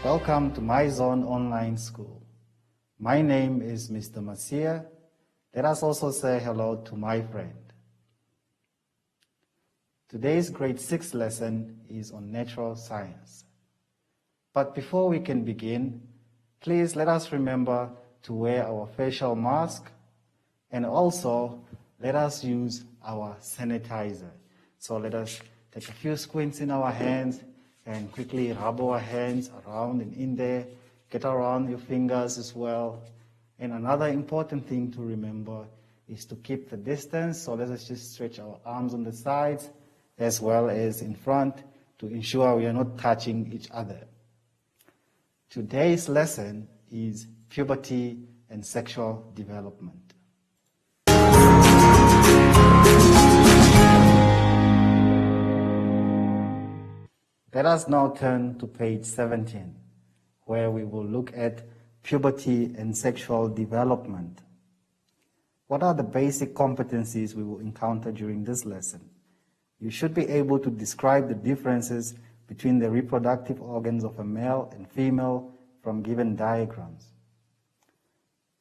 Welcome to My Zone Online School. My name is Mr. Masia. Let us also say hello to my friend. Today's grade 6 lesson is on natural science. But before we can begin, please let us remember to wear our facial mask, and also let us use our sanitizer. So let us take a few squints in our hands and quickly rub our hands around and in there. Get around your fingers as well. And another important thing to remember is to keep the distance. So let us just stretch our arms on the sides as well as in front to ensure we are not touching each other. Today's lesson is puberty and sexual development. Let us now turn to page 17, where we will look at puberty and sexual development. What are the basic competencies we will encounter during this lesson? You should be able to describe the differences between the reproductive organs of a male and female from given diagrams.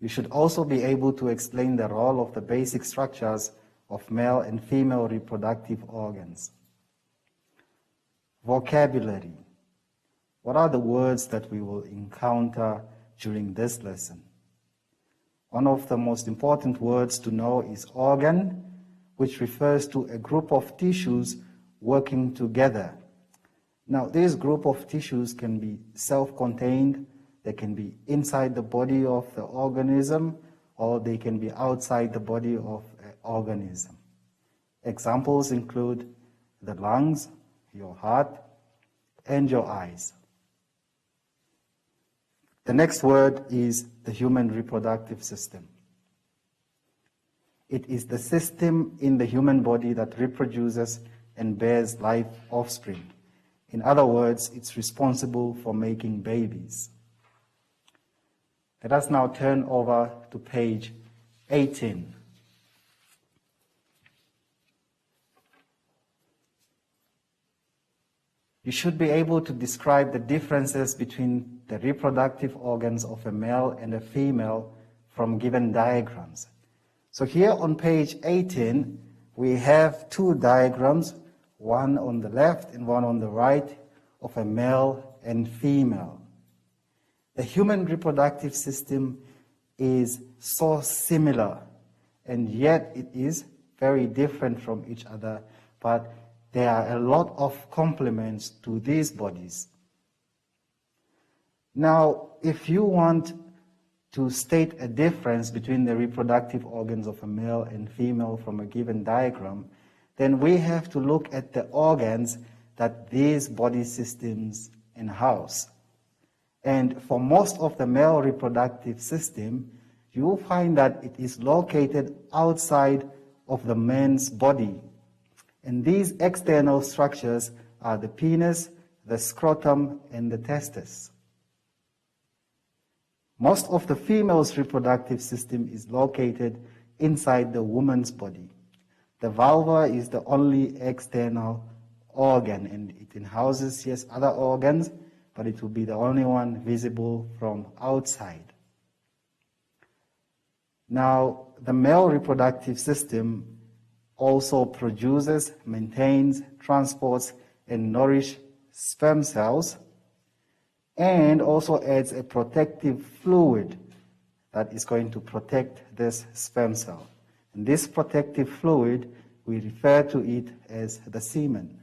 You should also be able to explain the role of the basic structures of male and female reproductive organs. Vocabulary. What are the words that we will encounter during this lesson? One of the most important words to know is organ, which refers to a group of tissues working together. Now, this group of tissues can be self-contained, they can be inside the body of the organism, or they can be outside the body of an organism. Examples include the lungs, your heart, and your eyes. The next word is the human reproductive system. It is the system in the human body that reproduces and bears live offspring. In other words, it's responsible for making babies. Let us now turn over to page 18. You should be able to describe the differences between the reproductive organs of a male and a female from given diagrams. So here on page 18, we have two diagrams, one on the left and one on the right, of a male and female. The human reproductive system is so similar, and yet it is very different from each other, but there are a lot of complements to these bodies. Now, if you want to state a difference between the reproductive organs of a male and female from a given diagram, then we have to look at the organs that these body systems in-house. And for most of the male reproductive system, you will find that it is located outside of the man's body. And these external structures are the penis, the scrotum, and the testes. Most of the female's reproductive system is located inside the woman's body. The vulva is the only external organ, and it houses, yes, other organs, but it will be the only one visible from outside. Now, the male reproductive system also produces, maintains, transports, and nourishes sperm cells, and also adds a protective fluid that is going to protect this sperm cell. And this protective fluid, we refer to it as the semen.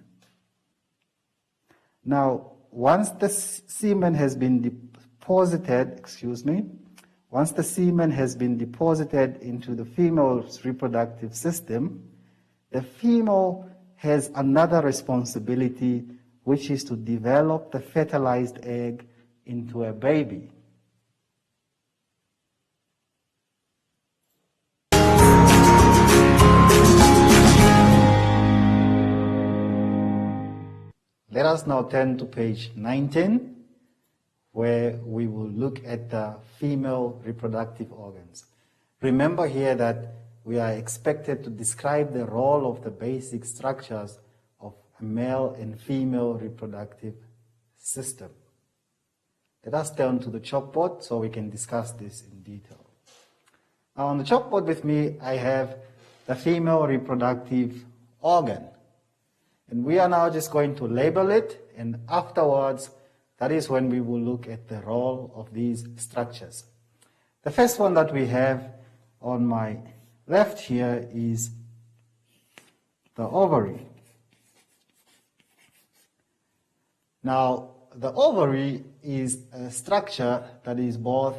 Now, once the semen has been deposited into the female's reproductive system, the female has another responsibility, which is to develop the fertilized egg into a baby. Let us now turn to page 19, where we will look at the female reproductive organs. Remember here that we are expected to describe the role of the basic structures of a male and female reproductive system. Let us turn to the chalkboard so we can discuss this in detail. Now on the chalkboard with me, I have the female reproductive organ. And we are now just going to label it, and afterwards, that is when we will look at the role of these structures. The first one that we have on my left here is the ovary. Now, the ovary is a structure that is both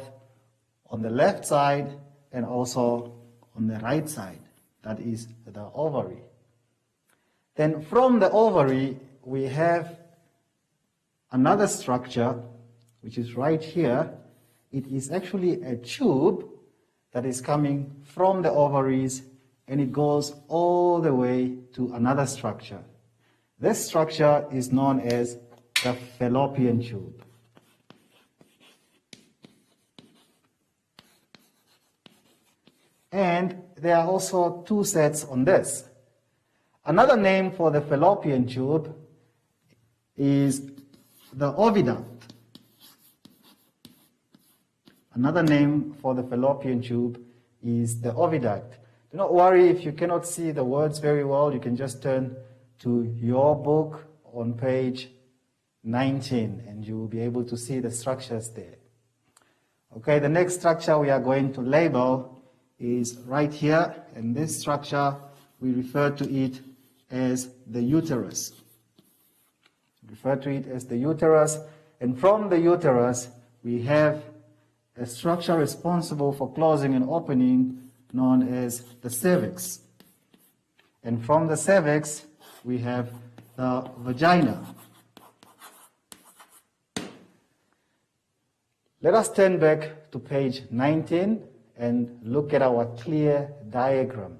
on the left side and also on the right side. That is the ovary. Then from the ovary, we have another structure, which is right here. It is actually a tube that is coming from the ovaries, and it goes all the way to another structure. This structure is known as the fallopian tube. And there are also two sets on this. Another name for the fallopian tube is the oviduct. Another name for the fallopian tube is the oviduct. Do not worry if you cannot see the words very well. You can just turn to your book on page 19 and you will be able to see the structures there. Okay, the next structure we are going to label is right here, and this structure we refer to it as the uterus. Refer to it as the uterus, and from the uterus we have a structure responsible for closing and opening known as the cervix. And from the cervix we have the vagina. Let us turn back to page 19 and look at our clear diagram.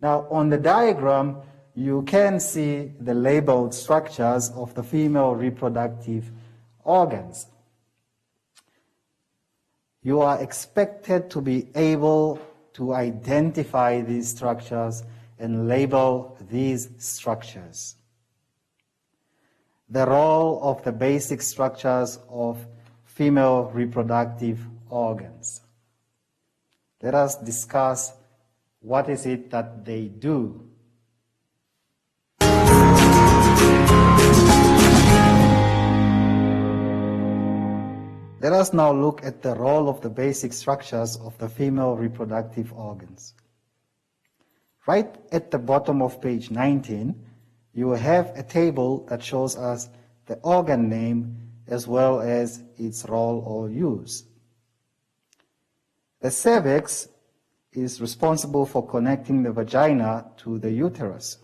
Now on the diagram you can see the labeled structures of the female reproductive organs. You are expected to be able to identify these structures and label these structures. The role of the basic structures of female reproductive organs. Let us discuss what is it that they do. Let us now look at the role of the basic structures of the female reproductive organs. Right at the bottom of page 19, you will have a table that shows us the organ name as well as its role or use. The cervix is responsible for connecting the vagina to the uterus.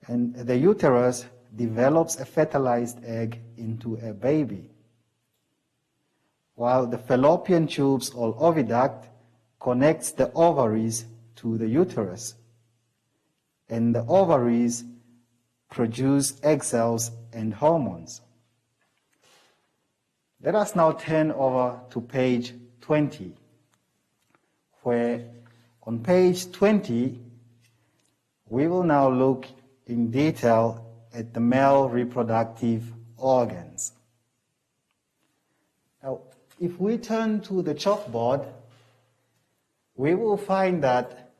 And the uterus develops a fertilized egg into a baby, while the fallopian tubes or oviduct connects the ovaries to the uterus, and the ovaries produce egg cells and hormones. Let us now turn over to page 20, where on page 20 we will now look in detail at the male reproductive organs. Now, if we turn to the chalkboard, we will find that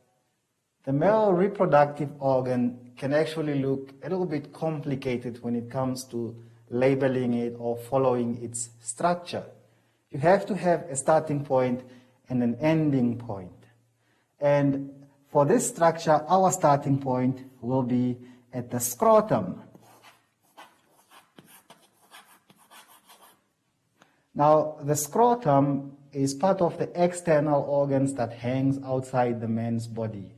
the male reproductive organ can actually look a little bit complicated when it comes to labeling it or following its structure. You have to have a starting point and an ending point. And for this structure, our starting point will be at the scrotum. Now, the scrotum is part of the external organs that hangs outside the man's body.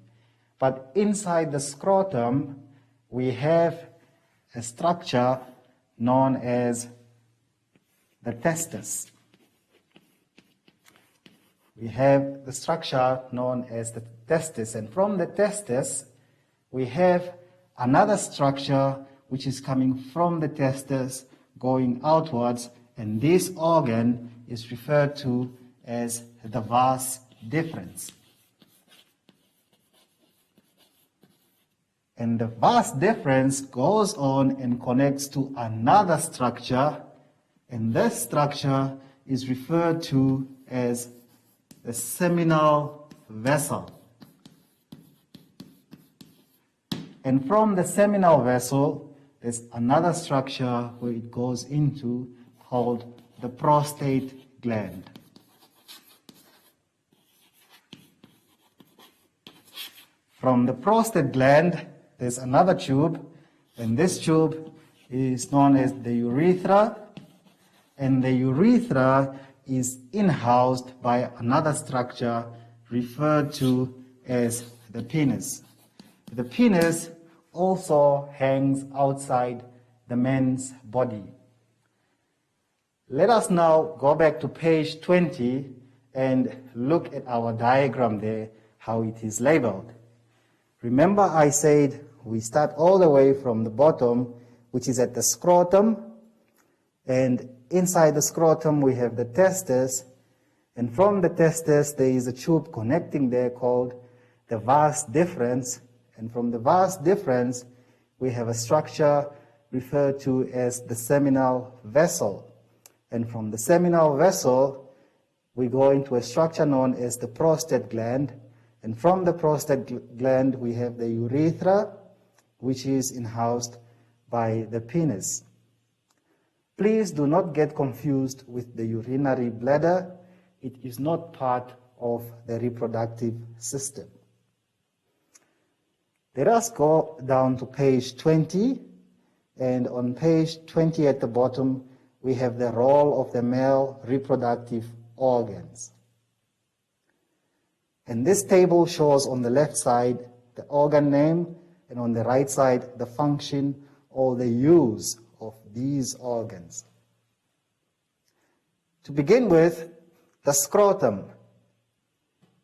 But inside the scrotum, we have a structure known as the testis. We have the structure known as the testis, and from the testis, we have another structure which is coming from the testis going outwards, and this organ is referred to as the vas deferens. And the vas deferens goes on and connects to another structure And this structure is referred to as the seminal vessel. And from the seminal vessel, there's another structure where it goes into called the prostate gland. From the prostate gland, there's another tube, and this tube is known as the urethra, and the urethra is in-housed by another structure referred to as the penis. The penis also hangs outside the man's body. Let us now go back to page 20 and look at our diagram there, how it is labeled. Remember I said we start all the way from the bottom, which is at the scrotum, and inside the scrotum we have the testis, and from the testis there is a tube connecting there called the vas deferens, and from the vas deferens we have a structure referred to as the seminal vessel, and from the seminal vessel we go into a structure known as the prostate gland, and from the prostate gland we have the urethra, which is in-housed by the penis. Please do not get confused with the urinary bladder. It is not part of the reproductive system. Let us go down to page 20, and on page 20 at the bottom we have the role of the male reproductive organs. And this table shows on the left side the organ name, and on the right side the function or the use of these organs. To begin with, the scrotum.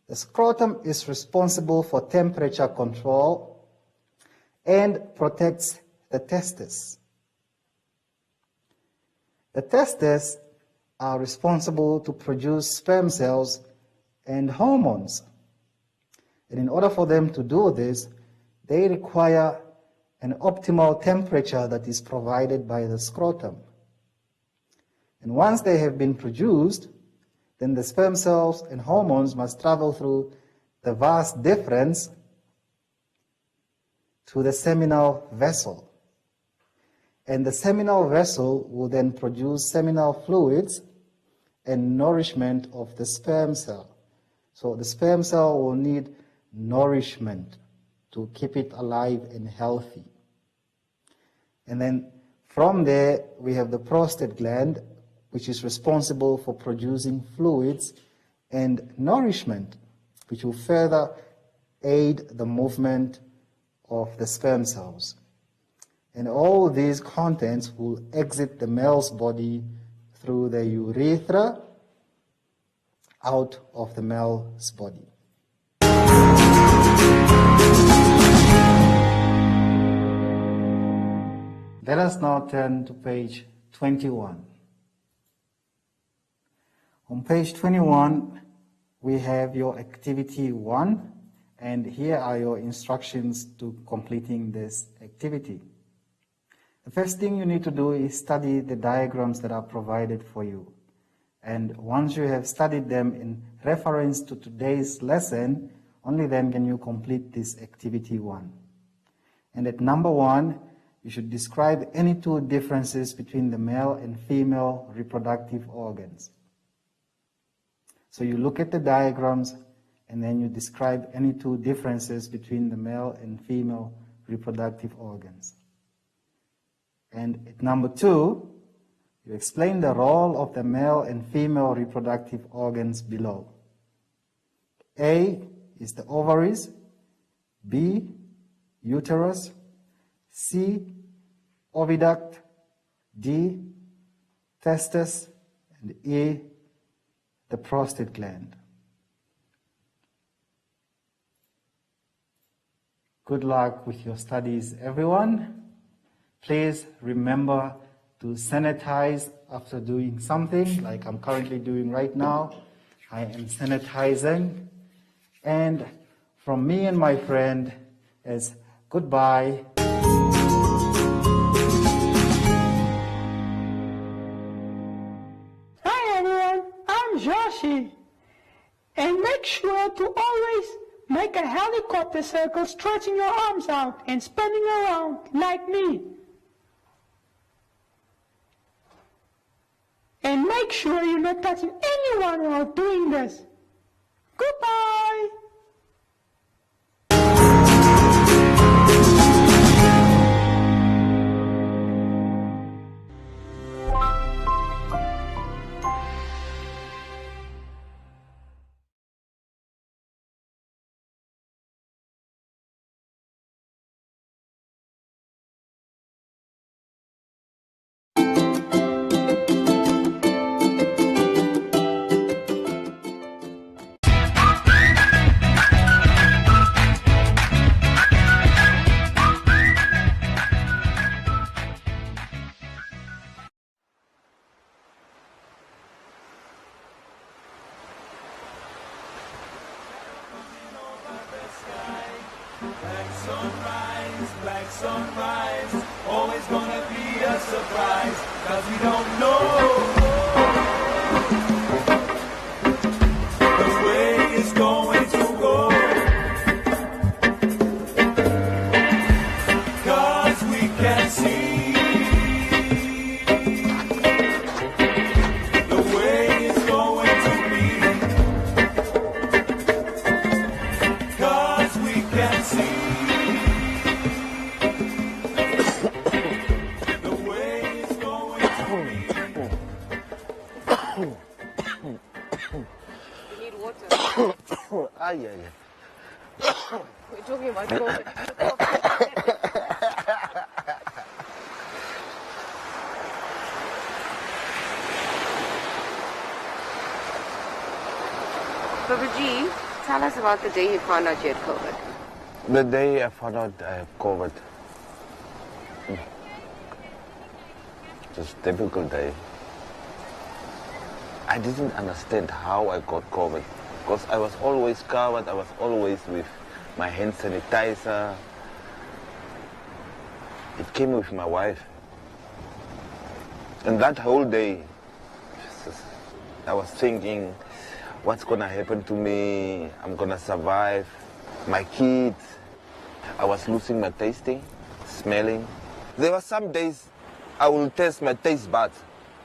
The scrotum is responsible for temperature control and protects the testes. The testes are responsible to produce sperm cells and hormones. And in order for them to do this, they require an optimal temperature that is provided by the scrotum. And once they have been produced, then the sperm cells and hormones must travel through the vas deferens to the seminal vessel. And the seminal vessel will then produce seminal fluids and nourishment of the sperm cell. So the sperm cell will need nourishment to keep it alive and healthy. And then from there we have the prostate gland, which is responsible for producing fluids and nourishment, which will further aid the movement of the sperm cells. And all these contents will exit the male's body through the urethra out of the male's body. Let us now turn to page 21. On page 21, we have your activity 1, and here are your instructions to completing this activity. The first thing you need to do is study the diagrams that are provided for you. And once you have studied them in reference to today's lesson, only then can you complete this activity 1. And at number 1, you should describe any two differences between the male and female reproductive organs. So you look at the diagrams and then you describe any two differences between the male and female reproductive organs. And at number 2, you explain the role of the male and female reproductive organs below. A is the ovaries, B, uterus, C, oviduct, D, testis, and E, the prostate gland. Good luck with your studies, everyone. Please remember to sanitize after doing something like I'm currently doing right now. I am sanitizing. And from me and my friend is goodbye. And make sure to always make a helicopter circle, stretching your arms out and spinning around like me. And make sure you're not touching anyone while doing this. Goodbye. Black sunrise, always gonna be a surprise, 'cause we don't know which way it's going to go, 'cause we can see the way it's going to be, 'cause we can see. We're talking about COVID. Puberty, tell us about the day you found out you had COVID. The day I found out I have COVID, it was a difficult day. I didn't understand how I got COVID, because I was always covered, I was always with my hand sanitizer. It came with my wife. And that whole day, I was thinking, what's gonna happen to me? I'm gonna survive. My kids, I was losing my tasting, smelling. There were some days I will test my taste buds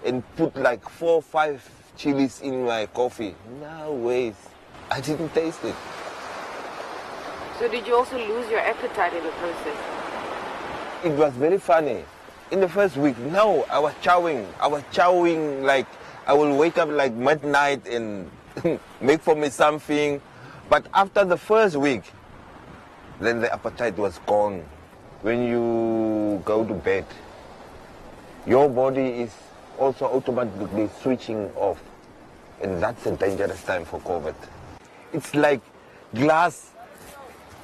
and put like 4 or 5 chilies in my coffee. No ways. I didn't taste it. So did you also lose your appetite in the process? It was very funny. In the first week, no, I was chowing. I was chowing like I will wake up like midnight and make for me something. But after the first week, then the appetite was gone. When you go to bed, your body is also automatically switching off. And that's a dangerous time for COVID. It's like glass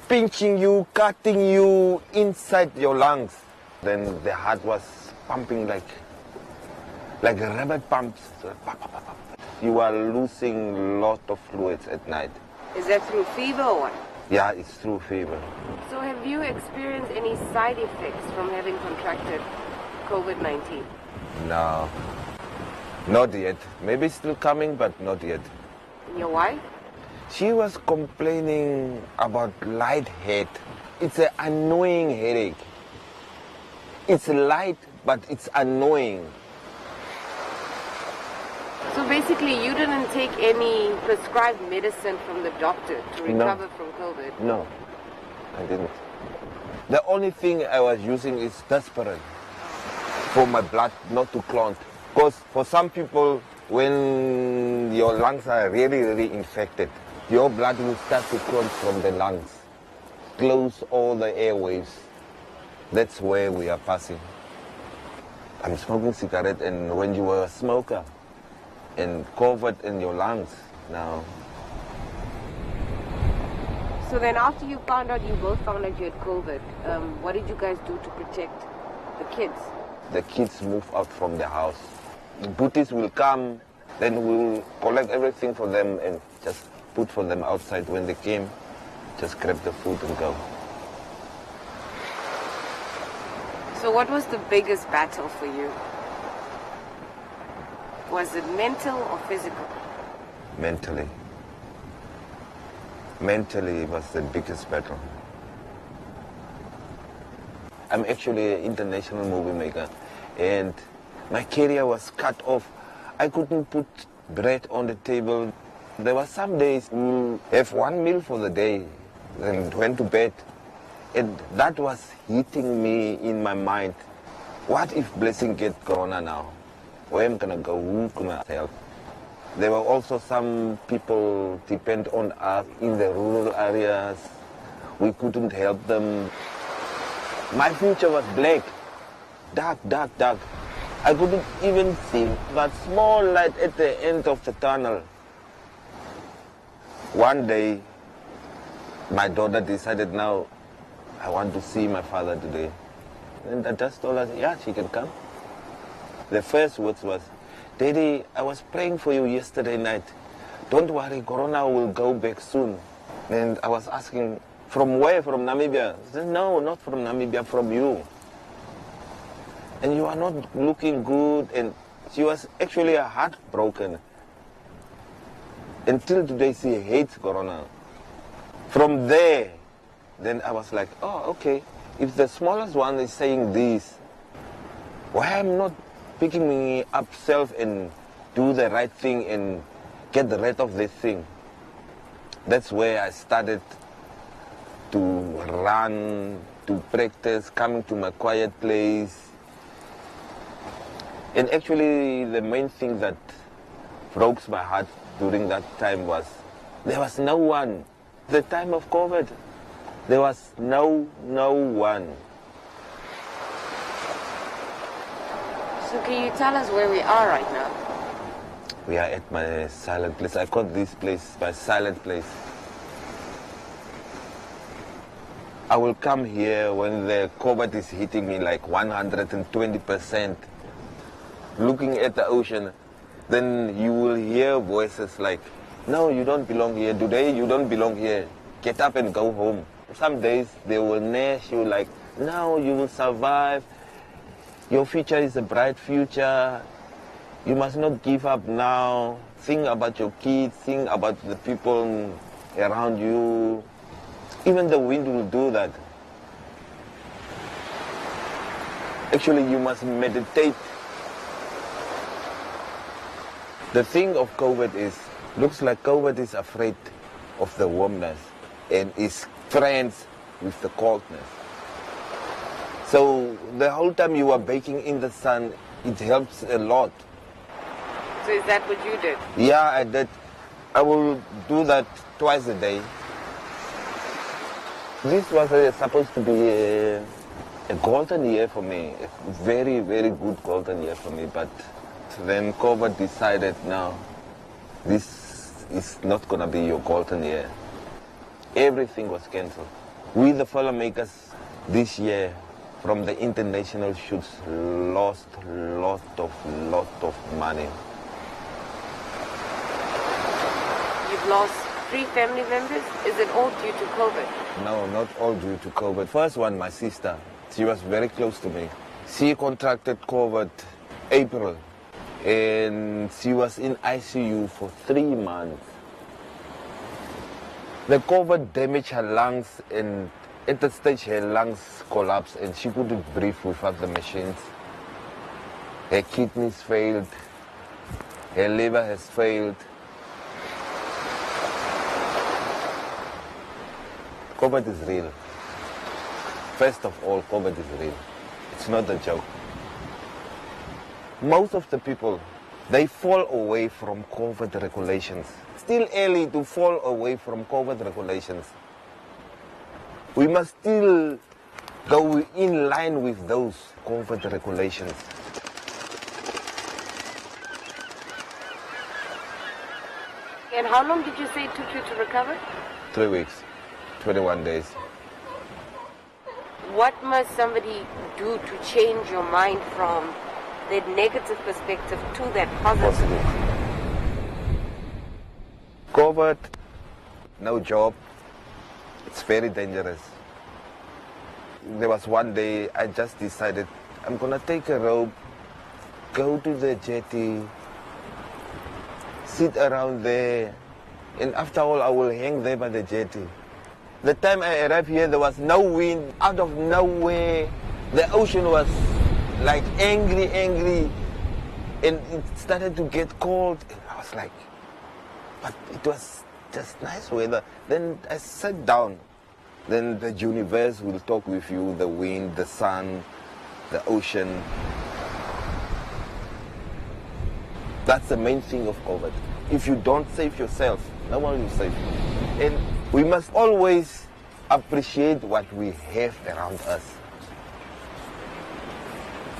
pinching you, cutting you inside your lungs. Then the heart was pumping like rubber pumps. You are losing a lot of fluids at night. Is that through fever or what? Yeah, it's through fever. So have you experienced any side effects from having contracted COVID-19? No, not yet. Maybe still coming, but not yet. And your wife? She was complaining about light head. It's an annoying headache. It's light, but it's annoying. So basically you didn't take any prescribed medicine from the doctor to recover from COVID? No, I didn't. The only thing I was using is desperate for my blood not to clot. Because for some people, when your lungs are really, really infected, your blood will start to clot from the lungs. Close all the airways. That's where we are passing. I'm smoking cigarette, and when you were a smoker, and COVID in your lungs now. So then after you found out, you both found out you had COVID, what did you guys do to protect the kids? The kids move out from the house. The booties will come, then we will collect everything for them and just put for them outside. When they came, just grab the food and go. So what was the biggest battle for you? Was it mental or physical? Mentally. Mentally, it was the biggest battle. I'm actually an international movie maker, and my career was cut off. I couldn't put bread on the table. There were some days we have one meal for the day, then went to bed. And that was hitting me in my mind. What if Blessing get corona now? Where am I gonna go? Who's gonna help? There were also some people depend on us in the rural areas. We couldn't help them. My future was black, dark, dark, dark. I couldn't even see that small light at the end of the tunnel. One day, my daughter decided, now, I want to see my father today. And I just told her, yeah, she can come. The first words was, Daddy, I was praying for you yesterday night. Don't worry, Corona will go back soon. And I was asking, from where? From Namibia? She said, no, not from Namibia, from you. And you are not looking good. And she was actually heartbroken. Until today, she hates Corona. From there, then I was like, oh, okay. If the smallest one is saying this, why am not picking me up self and do the right thing and get rid of this thing? That's where I started to run, to practice, coming to my quiet place. And actually, the main thing that broke my heart during that time was there was no one. The time of COVID, there was no one. So can you tell us where we are right now? We are at my silent place. I call this place my silent place. I will come here when the COVID is hitting me like 120%. Looking at the ocean, then you will hear voices like, no, you don't belong here. Today, you don't belong here. Get up and go home. Some days, they will nurse you like, no, you will survive. Your future is a bright future. You must not give up now. Think about your kids. Think about the people around you. Even the wind will do that. Actually, you must meditate. The thing of COVID is, looks like COVID is afraid of the warmness and is friends with the coldness. So the whole time you are baking in the sun, it helps a lot. So is that what you did? Yeah, I did. I will do that twice a day. This was supposed to be a golden year for me, a very, very good golden year for me, but then COVID decided, no, this is not going to be your golden year. Everything was cancelled. We, the filmmakers, this year, from the international shoots, lost lot of money. You've lost 3 family members? Is it all due to COVID? No, not all due to COVID. First one, my sister, she was very close to me. She contracted COVID April, and she was in ICU for 3 months. The COVID damaged her lungs, and at the stage her lungs collapsed and she couldn't breathe without the machines. Her kidneys failed, her liver has failed. COVID is real. First of all, COVID is real. It's not a joke. Most of the people, they fall away from COVID regulations. Still early to fall away from COVID regulations. We must still go in line with those COVID regulations. And how long did you say it took you to recover? 3 weeks, 21 days. What must somebody do to change your mind from that negative perspective to that positive? COVID, no job, it's very dangerous. There was one day I just decided I'm gonna take a rope, go to the jetty, sit around there, And after all, I will hang there by the jetty. The time I arrived here, there was no wind. Out of nowhere, the ocean was like angry, and it started to get cold. And I was like, but it was just nice weather. Then I sat down. Then the universe will talk with you, the wind, the sun, the ocean. That's the main thing of COVID. If you don't save yourself, no one will save you. And we must always appreciate what we have around us.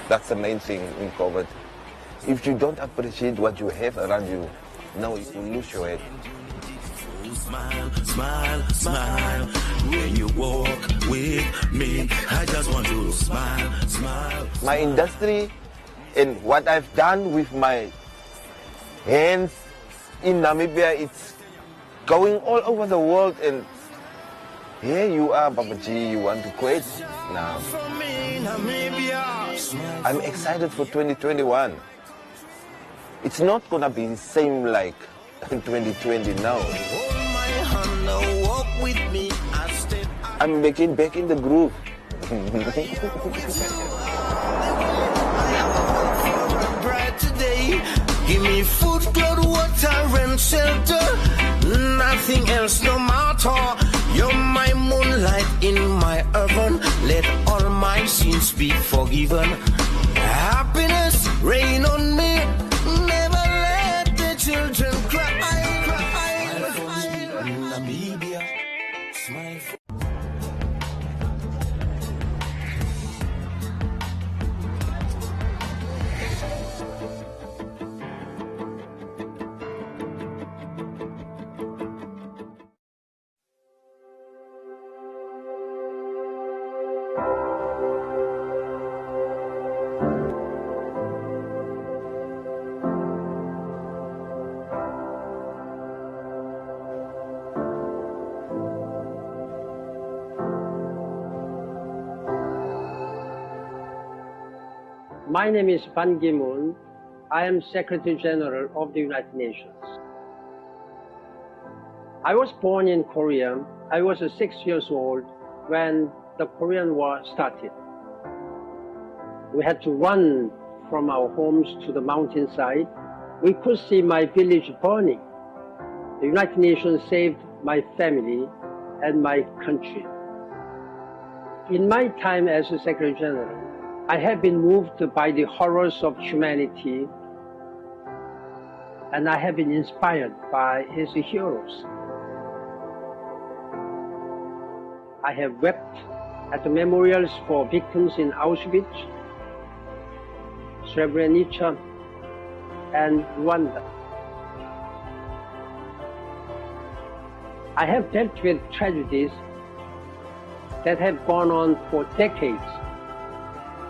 That's the main thing in COVID. If you don't appreciate what you have around you, no, you will lose your head. Smile, smile, smile. When you walk with me, I just want to smile, smile. My industry and what I've done with my hands in Namibia, it's going all over the world, and here you are, Papa G, you want to quit now. I'm excited for 2021. It's not gonna be the same like 2020 now. I'm making back in the groove. Give me food, clothes, water, and shelter. Nothing else, no matter. You're my moonlight in my oven. Let all my sins be forgiven. Happiness rain on me. Never let the children cry. Namibia, smile. My name is Ban Ki-moon. I am Secretary General of the United Nations. I was born in Korea. I was 6 years old when the Korean War started. We had to run from our homes to the mountainside. We could see my village burning. The United Nations saved my family and my country. In my time as a Secretary General, I have been moved by the horrors of humanity, and I have been inspired by his heroes. I have wept at the memorials for victims in Auschwitz, Srebrenica, and Rwanda. I have dealt with tragedies that have gone on for decades.